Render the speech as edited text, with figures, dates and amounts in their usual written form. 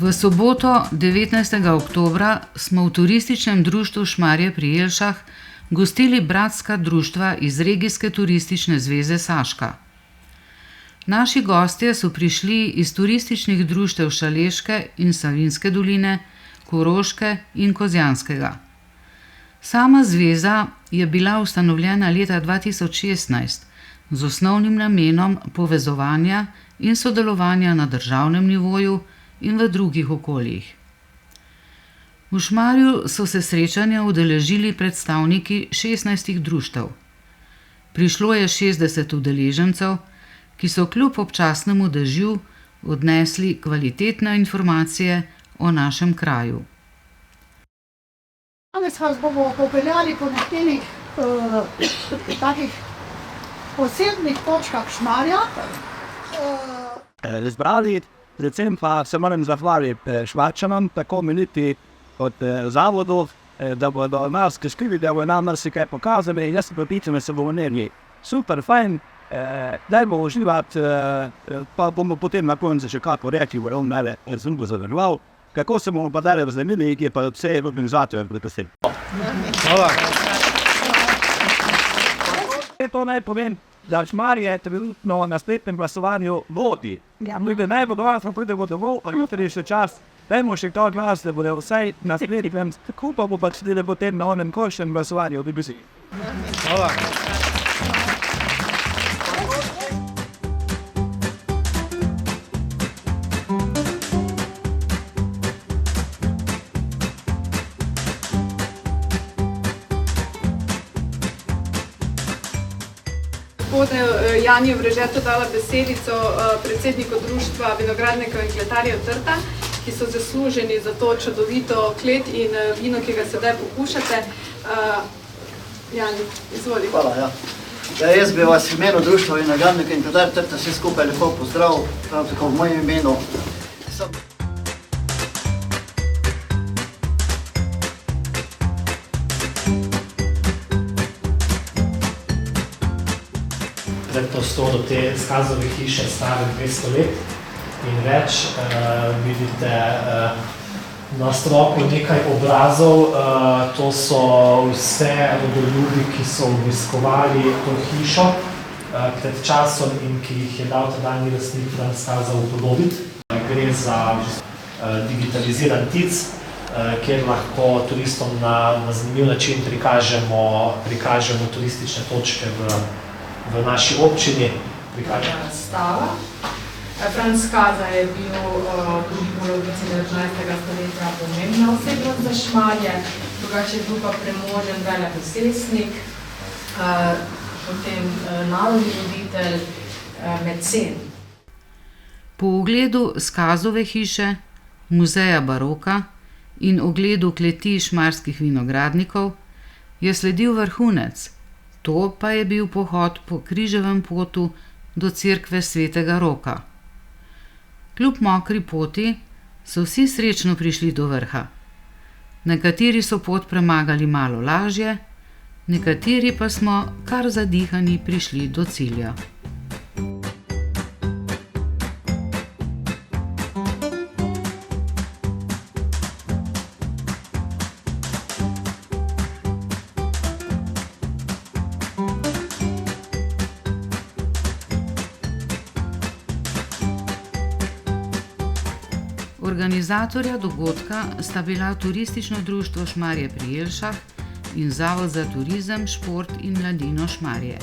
V soboto 19. oktobra smo v turističnem društvu Šmarje pri Jelšah gostili bratska društva iz Regijske turistične zveze Saška. Naši gostje so prišli iz turističnih društev Šaleške in Savinjske doline, Koroške in Kozjanskega. Sama zveza je bila ustanovljena leta 2016 z osnovnim namenom povezovanja in sodelovanja na državnem nivoju in v drugih okoljih. V Šmarju so se srečanja udeležili predstavniki 16 društev. Prišlo je 60 udeležencev, ki so kljub občasnemu dežju odnesli kvalitetne informacije o našem kraju. Danes vas bomo popeljali po nekaterih takih posebnih točkah Šmarja. Zbrali, predvsem pa se moram zahvaliti Šmarčanom, tako meniti od zavodov, da bodo nas skrivili, da bodo nam marsikaj pokazali in jaz se prepričam, da se bomo nervi. Super, fajn, dajmo uživati, pa bomo potem na koncu še kako reči, bo on mene zungo zadržval. Kako se bomo pa dalje vznemili, je pa vse organizatorjem predvsem. Hvala. To naj povem, da Šmarje trenutno na spletnem glasovanju vodi. Naj bodo vas pridemo domov, pa jutri je še čas. Dajmo še ta glas, da bodo vsaj na spletnem, tako pa bo pač tudi potem na onem končnem glasovanju v BBC. Hvala. Gospodu Janiju Vrežetu dala besedico predsedniku društva vinogradnikov in kletarjev Trta, ki so zasluženi za to čudovito klet in vino, ki ga sedaj pokušate. Jani, izvoli. Hvala, ja. Jaz bi vas v imenu društva vinogradnikov in kletarjev Trta vsi skupaj lepo pozdravil, prav tako v mojem imenu. Prostoru te skazove hiše stare 200 let in več. Vidite na stropu nekaj obrazov. To so vse rodoljubi, ki so obiskovali to hišo pred časom in ki jih je dal tedanji lastnik Franc Kaza upodobiti. Gre za digitaliziran tic, kjer lahko turistom na zanimiv način prikažemo turistične točke v naši občini. Stava. Franc Kaza je bil tudi v polovici 19. stoletja pomembna osebnost za Šmarje, drugače je bil pa premožen veleposestnik, potem narodni voditelj, mecen. Po ogledu Skazove hiše, muzeja baroka in ogledu kleti šmarskih vinogradnikov je sledil vrhunec. To pa je bil pohod po križevem potu do cerkve Svetega Roka. Kljub mokri poti so vsi srečno prišli do vrha. Nekateri so pot premagali malo lažje, nekateri pa smo kar zadihani prišli do cilja. Organizatorja dogodka sta bila Turistično društvo Šmarje pri Jelšah in Zavod za turizem, šport in mladino Šmarje.